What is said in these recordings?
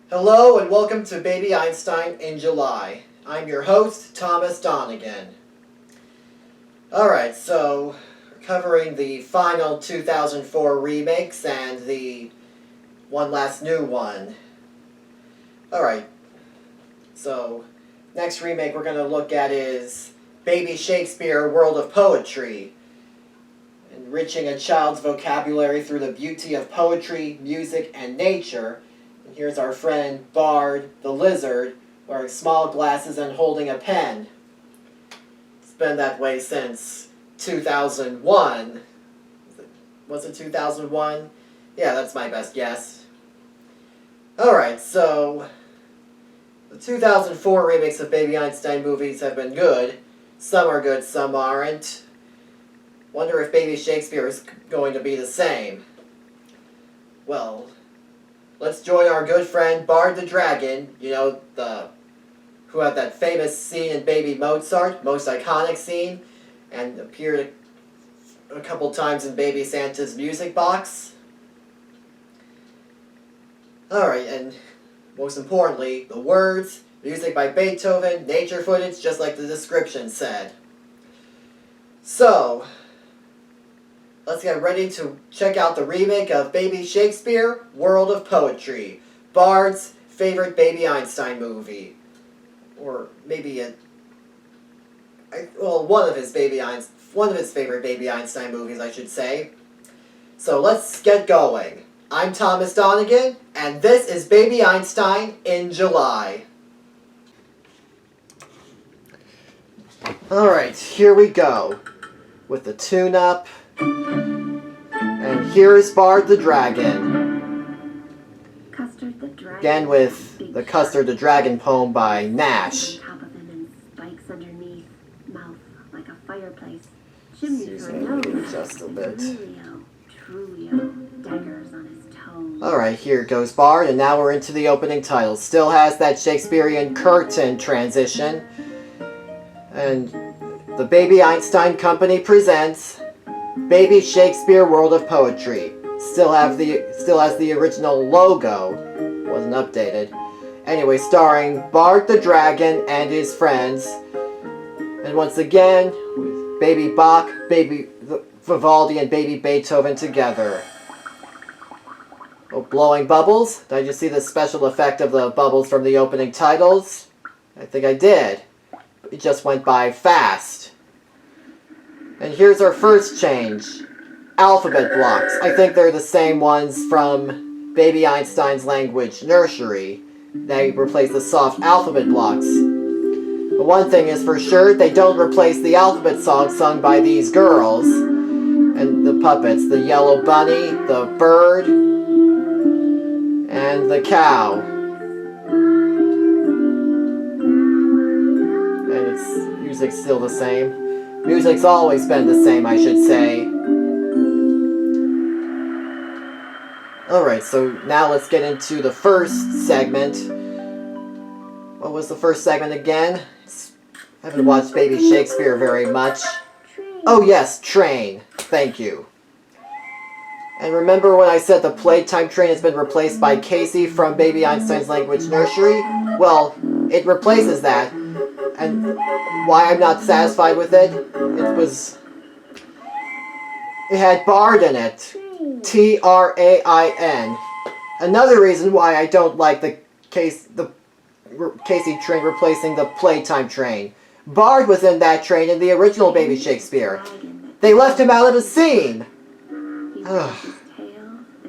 Hello and welcome to Baby Einstein in July. I'm your host, Thomas Donegan. Alright, so we're covering the final 2004 remakes and the one last new one. Alright, so next remake we're going to look at is Baby Shakespeare, World of Poetry. Enriching a child's vocabulary through the beauty of poetry, music, and nature. Here's our friend Bard the Lizard, wearing small glasses and holding a pen. It's been that way since 2001. Was it 2001? Yeah, that's my best guess. Alright, so the 2004 remakes of Baby Einstein movies have been good. Some are good, some aren't. Wonder if Baby Shakespeare is going to be the same. Well, let's join our good friend Bard the Dragon, who had that famous scene in Baby Mozart, most iconic scene, and appeared a couple times in Baby Santa's music box. Alright, and most importantly, the words, music by Beethoven, nature footage, just like the description said. So, let's get ready to check out the remake of Baby Shakespeare, World of Poetry, Bard's favorite Baby Einstein movie. Or maybe one of his favorite Baby Einstein movies, I should say. So let's get going. I'm Thomas Donegan, and this is Baby Einstein in July. Alright, here we go. With the tune-up. And here is Bard the Dragon. Custard the Dragon. Again with the Custard the Dragon poem by Nash. Top of him and spikes underneath, mouth like a fireplace, chimney for a nose. Just a bit. Trulio, daggers on his toes. Alright, here goes Bard, and now we're into the opening title. Still has that Shakespearean curtain transition. And the Baby Einstein Company presents Baby Shakespeare, World of Poetry. Still has the original logo. Wasn't updated. Anyway, starring Bard the Dragon and his friends. And once again, with Baby Bach, Baby Vivaldi, and Baby Beethoven together. Oh, blowing bubbles? Did I just see the special effect of the bubbles from the opening titles? I think I did. It just went by fast. And here's our first change. Alphabet blocks. I think they're the same ones from Baby Einstein's Language Nursery. They replace the soft alphabet blocks. But one thing is for sure, they don't replace the alphabet song sung by these girls. And the puppets. The yellow bunny, the bird, and the cow. And its music's still the same. Music's always been the same, I should say. Alright, so now let's get into the first segment. What was the first segment again? I haven't watched Baby Shakespeare very much. Oh yes, train. Thank you. And remember when I said the playtime train has been replaced by Casey from Baby Einstein's Language Nursery? Well, it replaces that. And why I'm not satisfied with it? It had Bard in it. Train. Another reason why I don't like the Casey train replacing the playtime train. Bard was in that train in the original Baby Shakespeare. They left him out of the scene.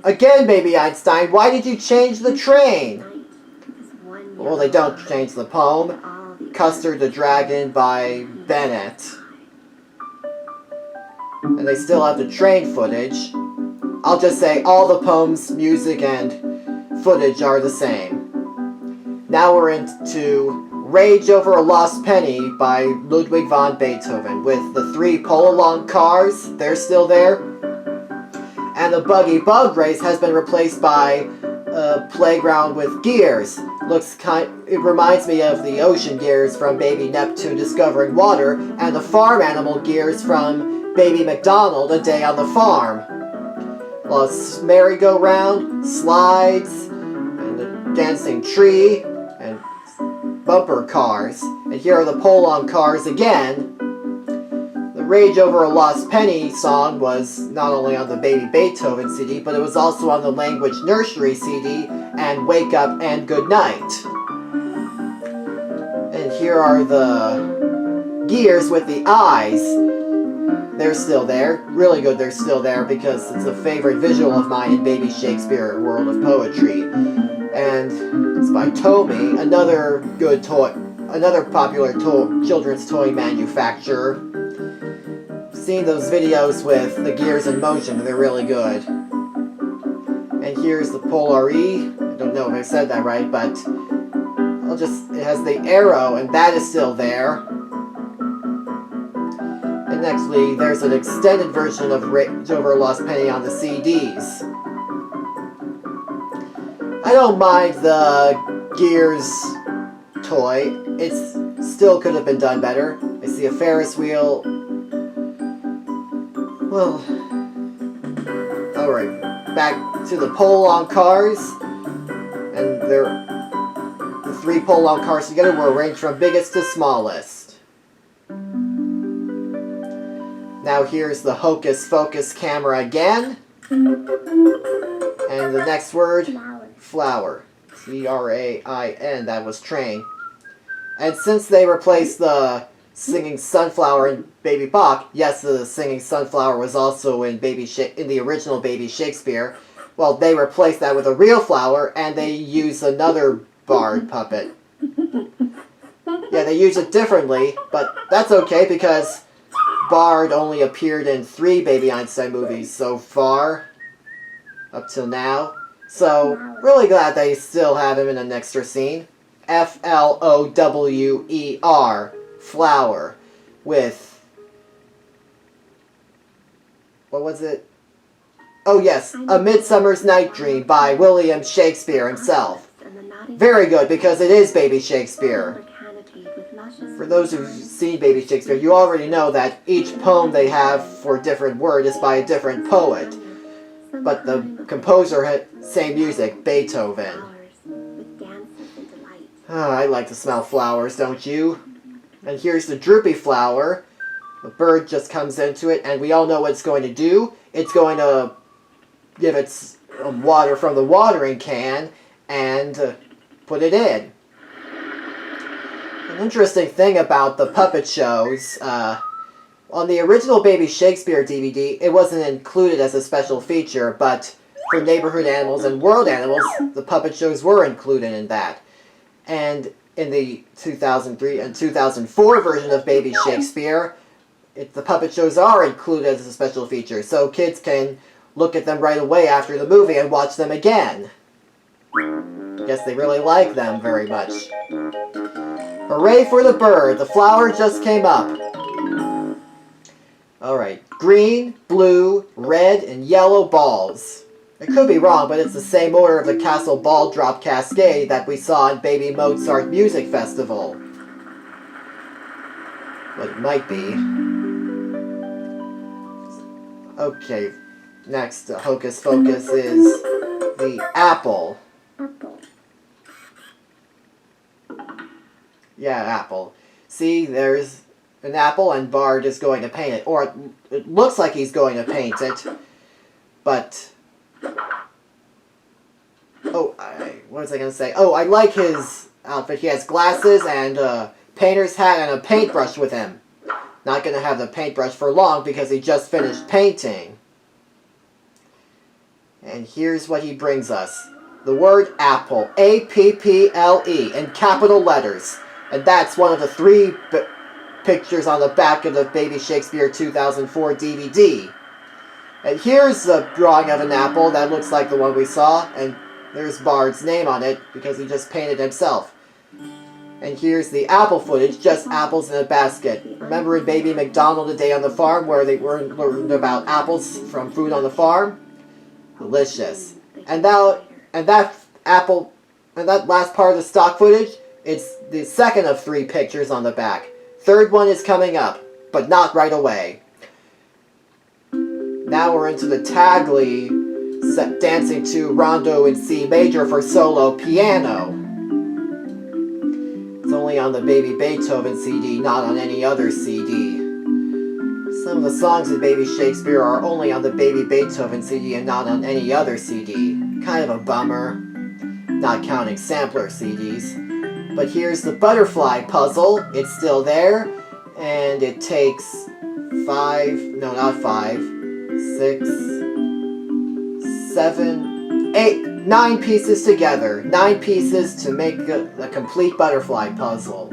Again, Baby Einstein, why did you change the train? Well, they don't change the poem. Custard the Dragon by Bennett. and they still have the train footage. I'll just say all the poems, music, and footage are the same. Now we're into Rage Over a Lost Penny by Ludwig van Beethoven with the 3 pull-along cars, they're still there. And the buggy bug race has been replaced by a playground with gears. It reminds me of the ocean gears from Baby Neptune Discovering Water and the farm animal gears from Baby MacDonald A Day on the Farm. A merry-go-round, slides, and a dancing tree, and bumper cars. And here are the pull-on cars again. The Rage Over a Lost Penny song was not only on the Baby Beethoven CD, but it was also on the Language Nursery CD and Wake Up and Good Night. And here are the gears with the eyes. They're still there. Really good they're still there because it's a favorite visual of mine in Baby Shakespeare World of Poetry. And it's by Tomy, another popular children's toy manufacturer. Seen those videos with the gears in motion, they're really good. And here's the Polar E. I don't know if I said that right, but it has the arrow, and that is still there. And nextly, there's an extended version of Rage Over a Lost Penny on the CDs. I don't mind the Gears toy. It still could have been done better. I see a Ferris wheel. Well, alright, back to the pull-on cars. And the 3 pull-on cars together were arranged from biggest to smallest. Now here's the Hocus Focus camera again. And the next word, flower. Train, that was train. And since they replaced the singing sunflower in Baby Bach, yes, the singing sunflower was also in the original Baby Shakespeare. Well, they replaced that with a real flower, and they used another bard puppet. Yeah, they use it differently, but that's okay because Bard only appeared in 3 Baby Einstein movies so far, up till now. So, really glad they still have him in an extra scene. Flower, flower, with, what was it? Oh yes, A Midsummer's Night Dream by William Shakespeare himself. Very good, because it is Baby Shakespeare. For those who've seen Baby Shakespeare, you already know that each poem they have for a different word is by a different poet. But the composer had same music, Beethoven. Oh, I like to smell flowers, don't you? And here's the droopy flower. The bird just comes into it, and we all know what it's going to do. It's going to give it water from the watering can and put it in. An interesting thing about the puppet shows, on the original Baby Shakespeare DVD, it wasn't included as a special feature, but for Neighborhood Animals and World Animals, the puppet shows were included in that. And in the 2003 and 2004 version of Baby Shakespeare, the puppet shows are included as a special feature, so kids can look at them right away after the movie and watch them again. I guess they really like them very much. Hooray for the bird! The flower just came up. Alright, green, blue, red, and yellow balls. I could be wrong, but it's the same order of the Castle Ball Drop Cascade that we saw in Baby Mozart Music Festival. But it might be. Okay, next Hocus Focus is the apple. Yeah, apple. See, there's an apple and Bard is going to paint it. Or it looks like he's going to paint it. But... oh, what was I going to say? Oh, I like his outfit. He has glasses and a painter's hat and a paintbrush with him. Not going to have the paintbrush for long because he just finished painting. And here's what he brings us. The word apple. A-P-P-L-E in capital letters. And that's one of the 3 pictures on the back of the Baby Shakespeare 2004 DVD. And here's a drawing of an apple that looks like the one we saw, and there's Bard's name on it because he just painted himself. And here's the apple footage, just apples in a basket. Remember in Baby McDonald, A Day on the Farm, where they learned about apples from food on the farm? Delicious. And that last part of the stock footage, it's the second of 3 pictures on the back. Third one is coming up, but not right away. Now we're into the Tagli dancing to Rondo in C major for solo piano. It's only on the Baby Beethoven CD, not on any other CD. Some of the songs in Baby Shakespeare are only on the Baby Beethoven CD and not on any other CD. Kind of a bummer, not counting sampler CDs. But here's the butterfly puzzle. It's still there, and it takes 9 pieces together. 9 pieces to make a complete butterfly puzzle.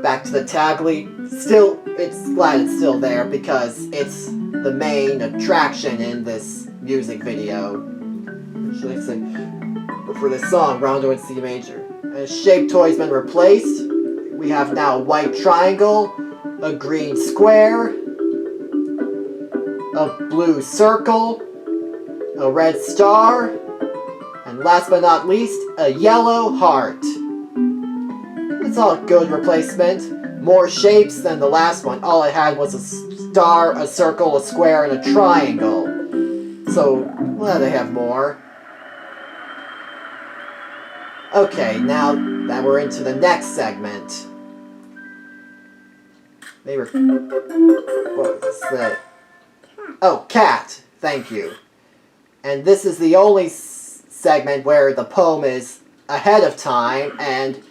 Back to the Tagli. Glad it's still there because it's the main attraction in this music video. Should I say? For this song, Rondo in C major. A shaped toy's been replaced. We have now a white triangle, a green square, a blue circle, a red star, and last but not least, a yellow heart. It's all good replacement. More shapes than the last one. All it had was a star, a circle, a square, and a triangle. So, well, they have more. Okay, now that we're into the next segment. What was that? Oh, cat. Thank you. And this is the only segment where the poem is ahead of time and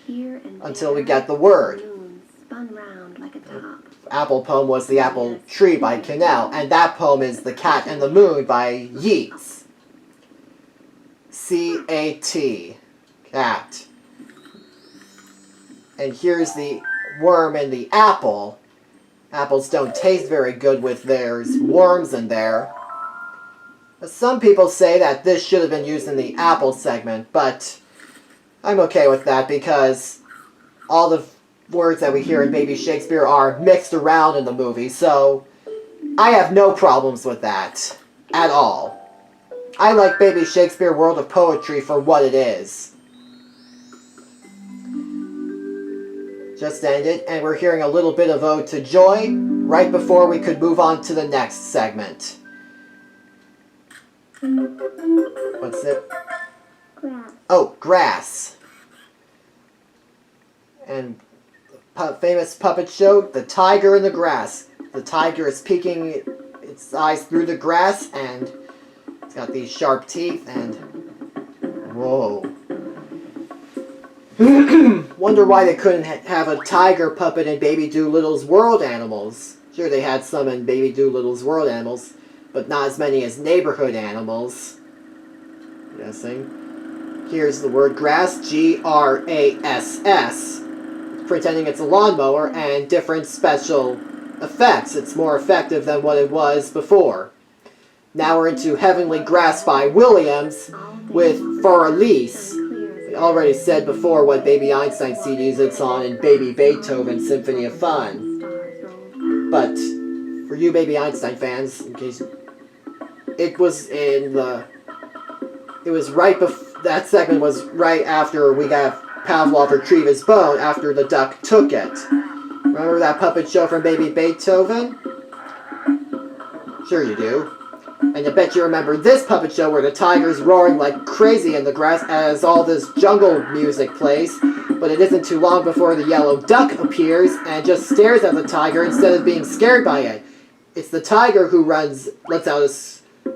until we get the word. Apple poem was The Apple Tree by Cannell, and that poem is The Cat and the Moon by Yeats. C-A-T. Cat. And here's the worm and the apple. Apples don't taste very good with there's worms in there. Some people say that this should have been used in the apple segment, but I'm okay with that because all the words that we hear in Baby Shakespeare are mixed around in the movie, so I have no problems with that at all. I like Baby Shakespeare World of Poetry for what it is. Just ended, and we're hearing a little bit of Ode to Joy right before we could move on to the next segment. What's it? Grass. Oh, grass. And famous puppet show, The Tiger in the Grass. The tiger is peeking its eyes through the grass, and it's got these sharp teeth, and whoa. Wonder why they couldn't have a tiger puppet in Baby Doolittle's World Animals. Sure, they had some in Baby Doolittle's World Animals, but not as many as Neighborhood Animals. Guessing. Here's the word grass, G-R-A-S-S. Pretending it's a lawnmower and different special effects. It's more effective than what it was before. Now we're into Heavenly Grass by Williams with For Elise. I already said before what Baby Einstein CDs it's on in Baby Beethoven Symphony of Fun. But for you Baby Einstein fans, in case it was right before that segment was right after we got Pavlov retrieve his bone after the duck took it. Remember that puppet show from Baby Beethoven? Sure you do. And I bet you remember this puppet show where the tiger's roaring like crazy in the grass as all this jungle music plays, but it isn't too long before the yellow duck appears and just stares at the tiger instead of being scared by it. It's the tiger who lets out a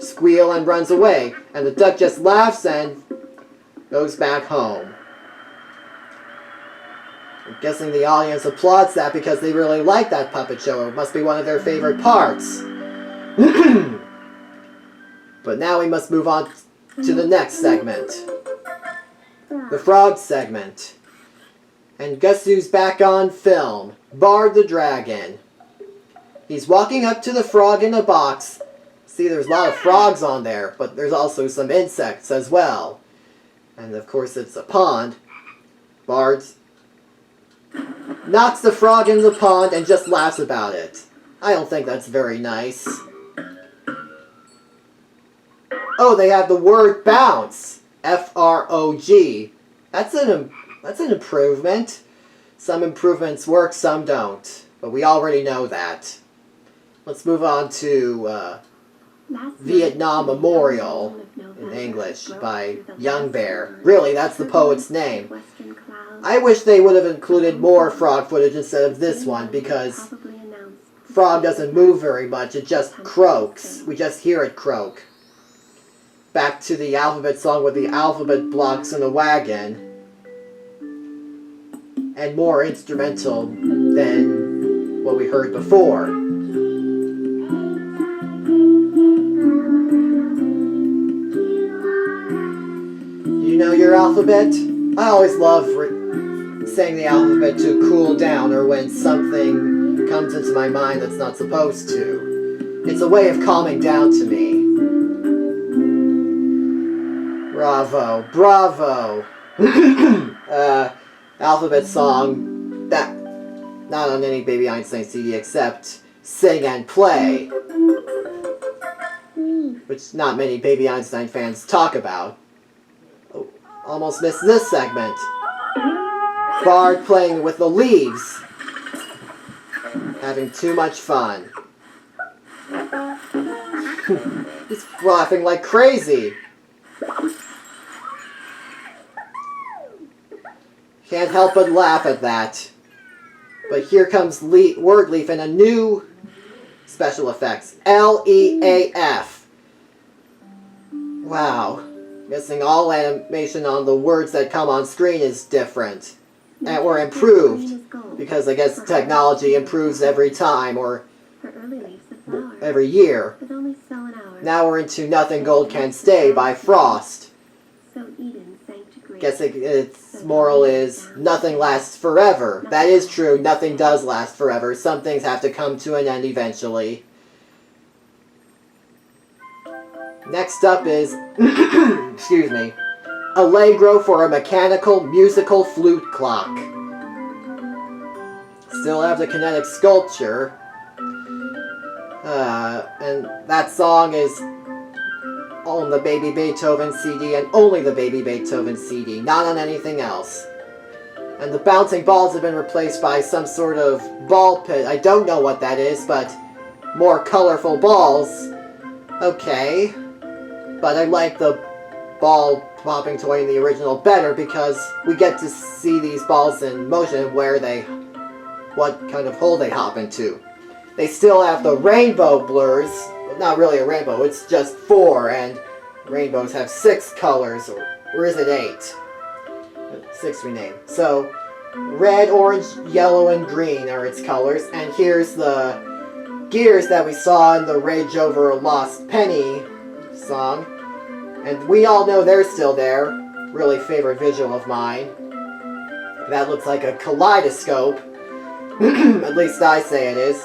squeal and runs away, and the duck just laughs and goes back home. I'm guessing the audience applauds that because they really like that puppet show. It must be one of their favorite parts. But now we must move on to the next segment. The frog segment. And guess who's back on film? Bard the Dragon. He's walking up to the frog in the box. See, there's a lot of frogs on there, but there's also some insects as well. And of course it's a pond. Bard knocks the frog in the pond and just laughs about it. I don't think that's very nice. Oh, they have the word bounce. F-R-O-G. That's an improvement. Some improvements work, some don't. But we already know that. Let's move on to Vietnam Memorial in English by Young Bear. Really, that's the poet's name. I wish they would have included more frog footage instead of this one, because frog doesn't move very much, it just croaks. We just hear it croak. Back to the alphabet song with the alphabet blocks in a wagon. And more instrumental than what we heard before. You know your alphabet? I always love saying the alphabet to cool down, or when something comes into my mind that's not supposed to. It's a way of calming down to me. Bravo, bravo. Alphabet song that not on any Baby Einstein CD except Sing and Play, which not many Baby Einstein fans talk about. Oh, almost missed this segment. Bard playing with the leaves, having too much fun. He's laughing like crazy. Can't help but laugh at that. But here comes Word Leaf and a new special effects. L-E-A-F. Wow. Guessing all animation on the words that come on screen is different. Or improved. Because I guess technology improves every time, or every year. Now we're into Nothing Gold Can Stay by Frost. Guessing its moral is nothing lasts forever. That is true, nothing does last forever. Some things have to come to an end eventually. Next up is, excuse me, Allegro for a Mechanical Musical Flute Clock. Still have the kinetic sculpture. And that song is on the Baby Beethoven CD, and only the Baby Beethoven CD, not on anything else. And the bouncing balls have been replaced by some sort of ball pit. I don't know what that is, but more colorful balls. Okay. But I like the ball popping toy in the original better, because we get to see these balls in motion, what kind of hole they hop into. They still have the rainbow blurs. Not really a rainbow, it's just 4, and rainbows have 6 colors, or is it 8? 6 we name. So, red, orange, yellow, and green are its colors, and here's the gears that we saw in the Rage Over a Lost Penny song. And we all know they're still there. Really favorite visual of mine. That looks like a kaleidoscope. At least I say it is.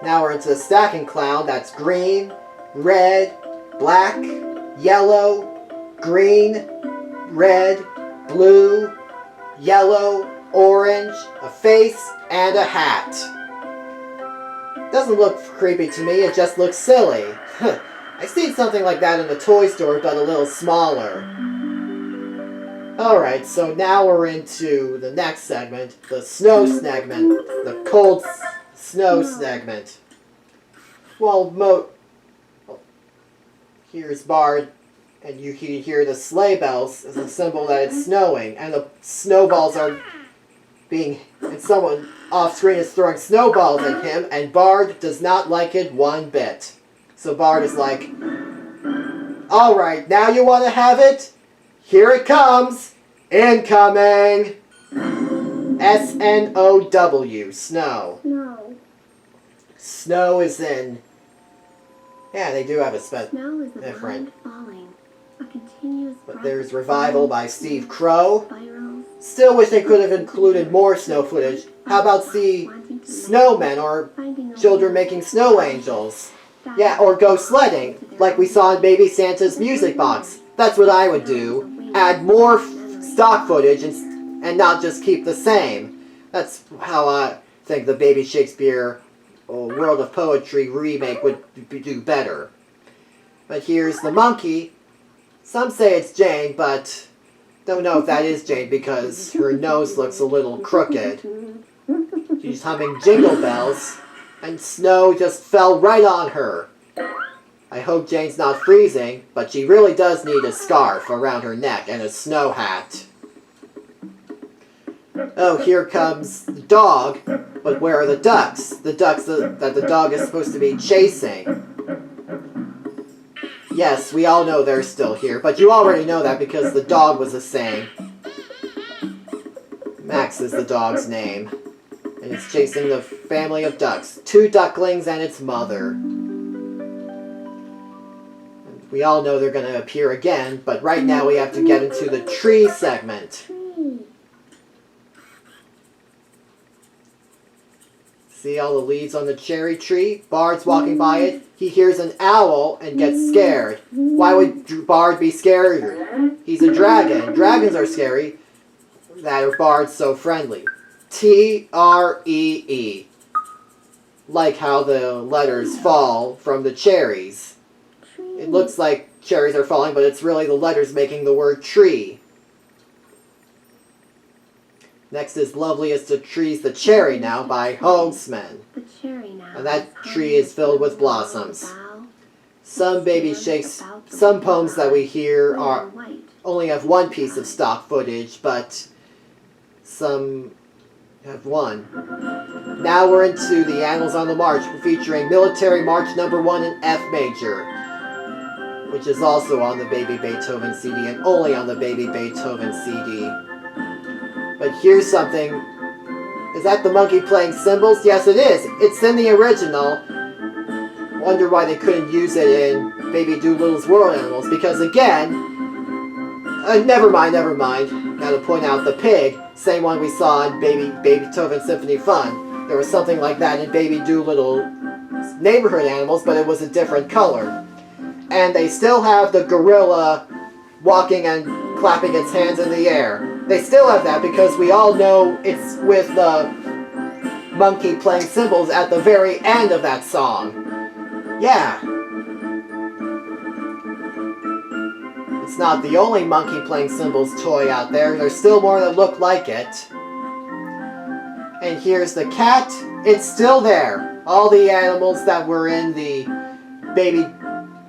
Now we're into the stacking clown. That's green, red, black, yellow, green, red, blue, yellow, orange, a face, and a hat. Doesn't look creepy to me, it just looks silly. I've seen something like that in the toy store, but a little smaller. Alright, so now we're into the next segment, the snow segment, the cold snow segment. Well, here's Bard, and you can hear the sleigh bells as a symbol that it's snowing, and the snowballs are and someone off screen is throwing snowballs at him, and Bard does not like it one bit. So Bard is like, alright, now you want to have it? Here it comes! Incoming! S-N-O-W, snow. Snow. Snow is in... Yeah, they do have a Snow is a different. blind falling, a continuous But there's Revival by Steve Crow. spirals Still wish they could have included more snow footage. How about see snowmen or children making snow angels? Yeah, or go sledding, like we saw in Baby Santa's music box. That's what I would do. Add more stock footage and not just keep the same. That's how I think the Baby Shakespeare World of Poetry remake would do better. But here's the monkey. Some say it's Jane, but don't know if that is Jane because her nose looks a little crooked. She's humming Jingle Bells, and snow just fell right on her. I hope Jane's not freezing, but she really does need a scarf around her neck and a snow hat. Oh, here comes the dog, but where are the ducks? The ducks that the dog is supposed to be chasing. Yes, we all know they're still here, but you already know that because the dog was a saying. Max is the dog's name. And it's chasing the family of ducks. 2 ducklings and its mother. And we all know they're going to appear again, but right now we have to get into the tree segment. See all the leaves on the cherry tree? Bard's walking by it. He hears an owl and gets scared. Why would Bard be scared? He's a dragon. Dragons are scary. That are Bard's so friendly. T-R-E-E. Like how the letters fall from the cherries. It looks like cherries are falling, but it's really the letters making the word tree. Next is Loveliest of Trees, the Cherry Now by Holzman. And that tree is filled with blossoms. Some some poems that we hear only have one piece of stock footage, but some have one. Now we're into the Animals on the March, featuring Military March No. 1 in F major, which is also on the Baby Beethoven CD and only on the Baby Beethoven CD. But here's something. Is that the monkey playing cymbals? Yes, it is. It's in the original. Wonder why they couldn't use it in Baby Doolittle's World Animals. Because again, never mind. Gotta point out the pig, same one we saw in Baby Beethoven Symphony Fun. There was something like that in Baby Doolittle's Neighborhood Animals, but it was a different color. And they still have the gorilla walking and clapping its hands in the air. They still have that because we all know it's with the monkey playing cymbals at the very end of that song. Yeah. It's not the only monkey playing cymbals toy out there. There's still more that look like it. And here's the cat. It's still there. All the animals that were in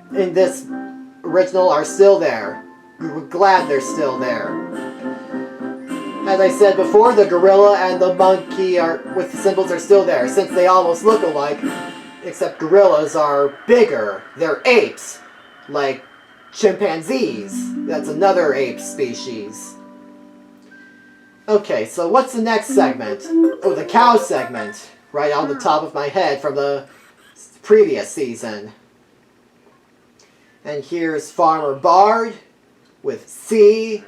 this original are still there. We're glad they're still there. As I said before, the gorilla and the monkey with the cymbals are still there, since they almost look alike, except gorillas are bigger. They're apes, like chimpanzees. That's another ape species. Okay, so what's the next segment? Oh, the cow segment, right on the top of my head from the previous season. And here's Farmer Bard with C-O-W.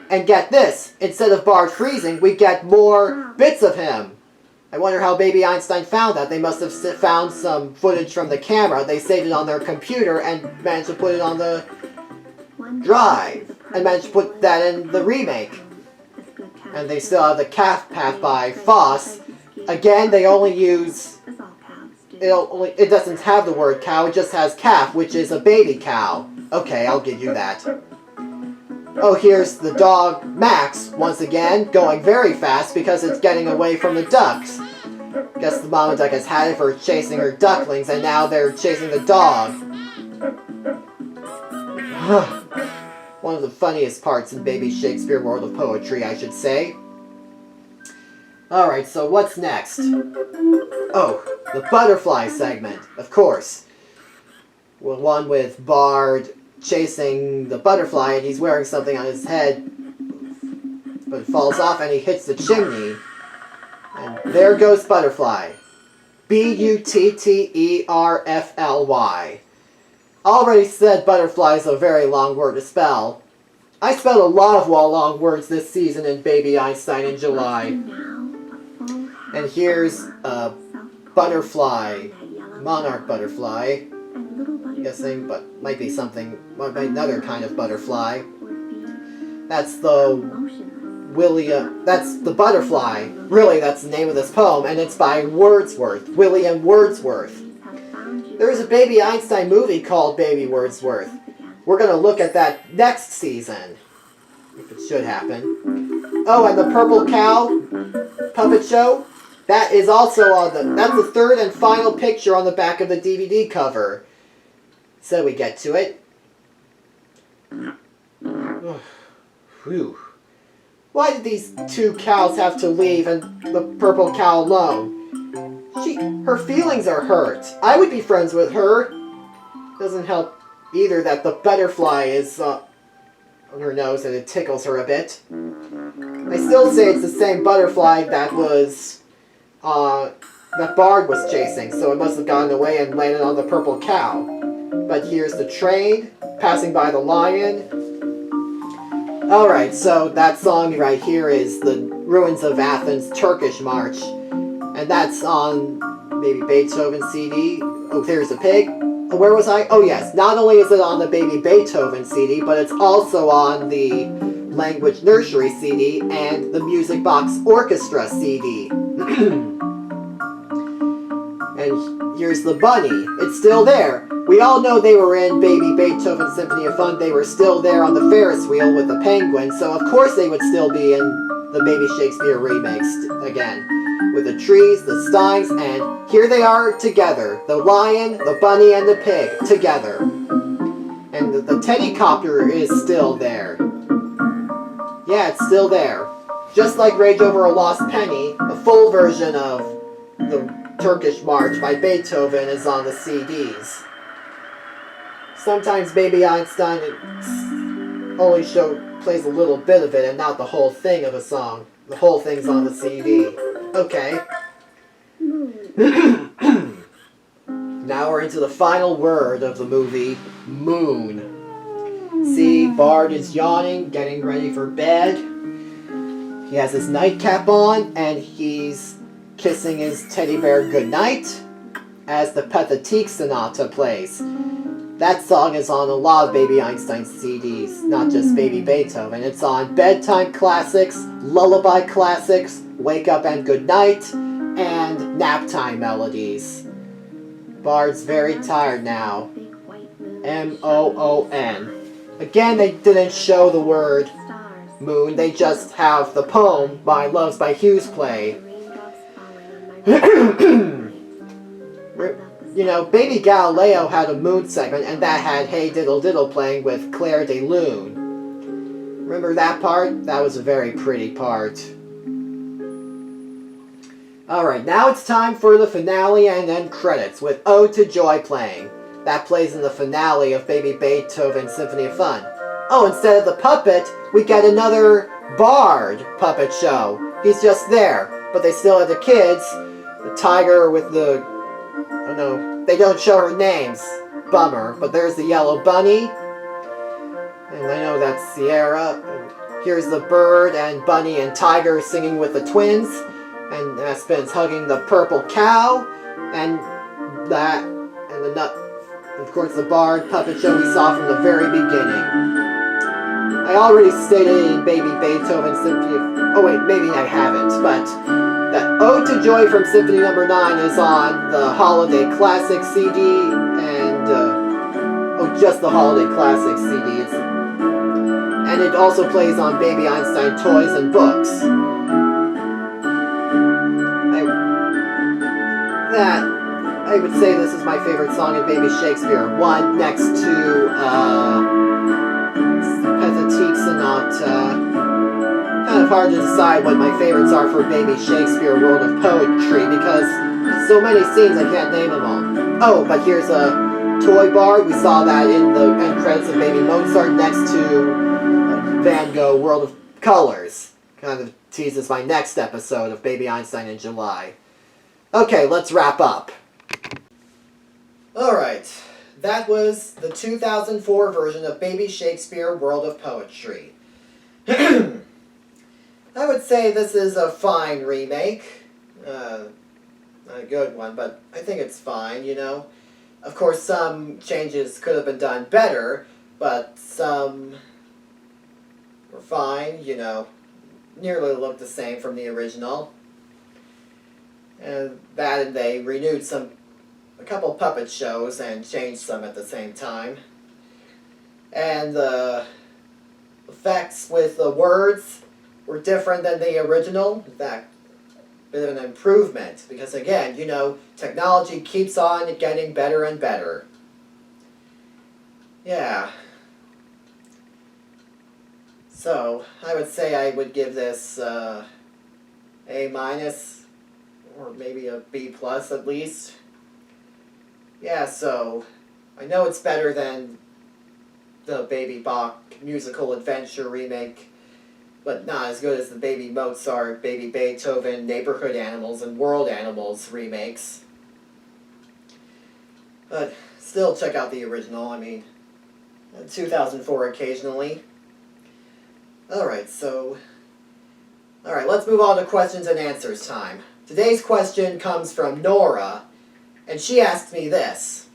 And get this, instead of Bard freezing, we get more bits of him. I wonder how Baby Einstein found that. They must have found some footage from the camera. They saved it on their computer and managed to put it on the drive. And managed to put that in the remake. And they still have the calf path by Foss. Again, they only use... It doesn't have the word cow, it just has calf, which is a baby cow. Okay, I'll give you that. Oh, here's the dog, Max, once again, going very fast because it's getting away from the ducks. Guess the mama duck has had it for chasing her ducklings, and now they're chasing the dog. One of the funniest parts in Baby Shakespeare World of Poetry, I should say. Alright, so what's next? Oh, the butterfly segment, of course. Well, one with Bard chasing the butterfly, and he's wearing something on his head, but it falls off and he hits the chimney. And there goes Butterfly. B-U-T-T-E-R-F-L-Y. Already said butterfly is a very long word to spell. I spelled a lot of long words this season in Baby Einstein in July. And here's a butterfly, monarch butterfly. Guessing, but might be something, another kind of butterfly. That's the that's the butterfly. Really, that's the name of this poem, and it's by Wordsworth, William Wordsworth. There is a Baby Einstein movie called Baby Wordsworth. We're going to look at that next season, if it should happen. Oh, and the Purple Cow puppet show, that is also on that's the third and final picture on the back of the DVD cover. So we get to it. Whew. Why did these two cows have to leave and the purple cow alone? Her feelings are hurt. I would be friends with her. Doesn't help either that the butterfly is on her nose and it tickles her a bit. I still say it's the same butterfly that was that Bard was chasing, so it must have gotten away and landed on the purple cow. But here's the train passing by the lion. Alright, so that song right here is the Ruins of Athens Turkish March. And that's on maybe Beethoven CD. Oh, there's a pig. Where was I? Oh yes, not only is it on the Baby Beethoven CD, but it's also on the Language Nursery CD and the Music Box Orchestra CD. And here's the bunny. It's still there. We all know they were in Baby Beethoven Symphony of Fun. They were still there on the Ferris wheel with the penguin, so of course they would still be in the Baby Shakespeare remakes again. With the trees, the steins, and here they are together. The lion, the bunny, and the pig together. And the Teddycopter is still there. Yeah, it's still there. Just like Rage Over a Lost Penny, the full version of the Turkish March by Beethoven is on the CDs. Sometimes Baby Einstein only plays a little bit of it and not the whole thing of a song. The whole thing's on the CD. Okay. Now we're into the final word of the movie, moon. See, Bard is yawning, getting ready for bed. He has his nightcap on, and he's kissing his teddy bear goodnight as the Pathetique Sonata plays. That song is on a lot of Baby Einstein CDs, not just Baby Beethoven. It's on Bedtime Classics, Lullaby Classics, Wake Up and Good Night, and Naptime Melodies. Bard's very tired now. M-O-O-N. Again, they didn't show the word moon, they just have the poem by Loves by Hughes play. You know, Baby Galileo had a moon segment, and that had Hey Diddle Diddle playing with Claire de Lune. Remember that part? That was a very pretty part. Alright, now it's time for the finale and end credits with Ode to Joy playing. That plays in the finale of Baby Beethoven Symphony of Fun. Oh, instead of the puppet, we get another Bard puppet show. He's just there, but they still have the kids. The tiger with the... oh no, they don't show her names. Bummer. But there's the yellow bunny. And I know that's Sierra. And here's the bird and bunny and tiger singing with the twins. And Aspen's hugging the purple cow. And that, and the nut, of course the Bard puppet show we saw from the very beginning. I already stated in Baby Beethoven Symphony of... oh wait, maybe I haven't, but... that Ode to Joy from Symphony No. 9 is on the Holiday Classic CD, and, oh, just the Holiday Classic CD. And it also plays on Baby Einstein Toys and Books. I would say this is my favorite song in Baby Shakespeare. One next to, Pathetique Sonata. Kind of hard to decide what my favorites are for Baby Shakespeare World of Poetry because so many scenes I can't name them all. Oh, but here's a toy Bard. We saw that in the end credits of Baby Mozart next to Van Gogh World of Colors. Kind of teases my next episode of Baby Einstein in July. Okay, let's wrap up. Alright, that was the 2004 version of Baby Shakespeare World of Poetry. I would say this is a fine remake. Not a good one, but I think it's fine, you know. Of course, some changes could have been done better, but some were fine, you know. Nearly looked the same from the original. And they renewed a couple puppet shows and changed some at the same time. And the effects with the words were different than the original. In fact, a bit of an improvement. Because again, you know, technology keeps on getting better and better. Yeah. So, I would say I would give this A minus, or maybe a B plus at least. Yeah, so I know it's better than the Baby Bach musical adventure remake, but not as good as the Baby Mozart, Baby Beethoven, Neighborhood Animals, and World Animals remakes. But still check out the original, 2004 occasionally. Alright, let's move on to questions and answers time. Today's question comes from Nora, and she asked me this.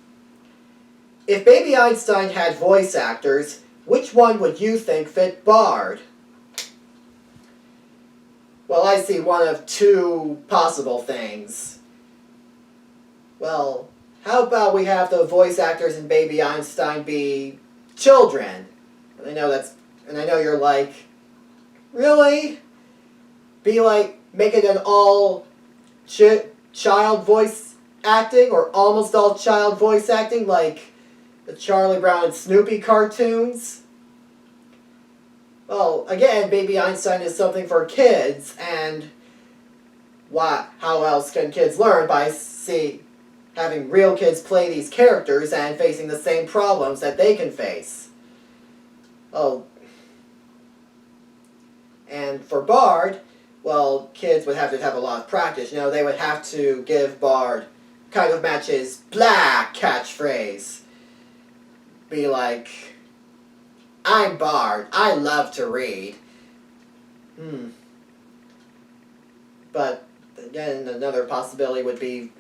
If Baby Einstein had voice actors, which one would you think fit Bard? Well, I see one of two possible things. Well, how about we have the voice actors in Baby Einstein be children? And I know you're like, really? Make it an all child voice acting, or almost all child voice acting, like the Charlie Brown and Snoopy cartoons? Well, again, Baby Einstein is something for kids, and how else can kids learn? By having real kids play these characters and facing the same problems that they can face. Oh, and for Bard, well, kids would have to have a lot of practice. You know, they would have to give Bard kind of match his blah catchphrase. Be like, I'm Bard, I love to read. But again, another possibility would be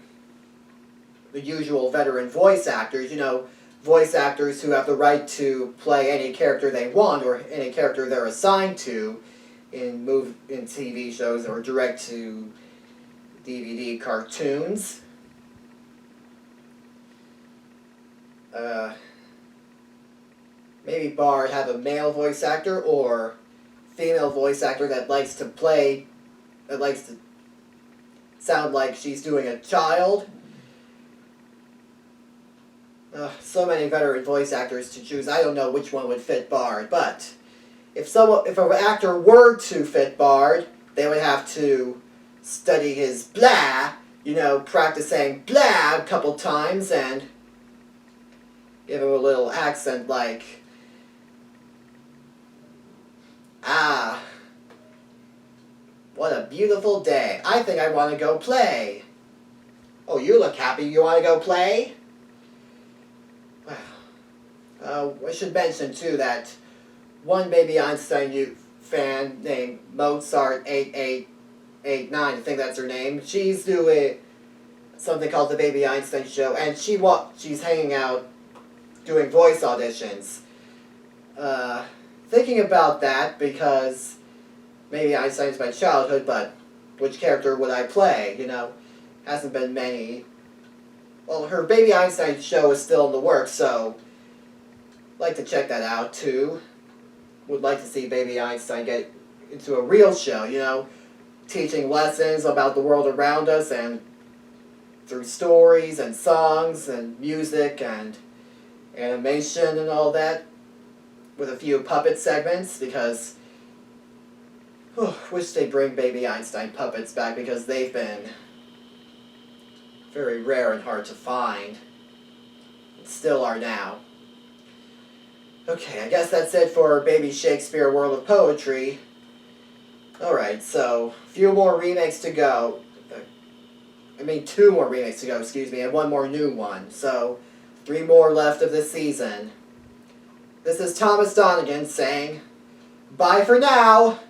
the usual veteran voice actors, you know, voice actors who have the right to play any character they want or any character they're assigned to in TV shows or direct to DVD cartoons. Maybe Bard have a male voice actor or female voice actor that likes to sound like she's doing a child. So many veteran voice actors to choose. I don't know which one would fit Bard, but if an actor were to fit Bard, they would have to study his blah, you know, practice saying blah a couple times and give him a little accent like, what a beautiful day. I think I want to go play. Oh, you look happy. You want to go play? I should mention, too, that one Baby Einstein fan named Mozart8889, I think that's her name, she's doing something called the Baby Einstein Show, and she's hanging out doing voice auditions. Thinking about that, because maybe Einstein's my childhood, but which character would I play? You know, hasn't been many. Well, her Baby Einstein show is still in the works, so I'd like to check that out too. Would like to see Baby Einstein get into a real show, you know, teaching lessons about the world around us and through stories and songs and music and animation and all that, with a few puppet segments, because wish they'd bring Baby Einstein puppets back, because they've been very rare and hard to find. And still are now. Okay, I guess that's it for Baby Shakespeare World of Poetry. Alright, so a few more remakes to go. 2 more remakes to go, excuse me, and one more new one. So, 3 more left of this season. This is Thomas Donegan saying, bye for now!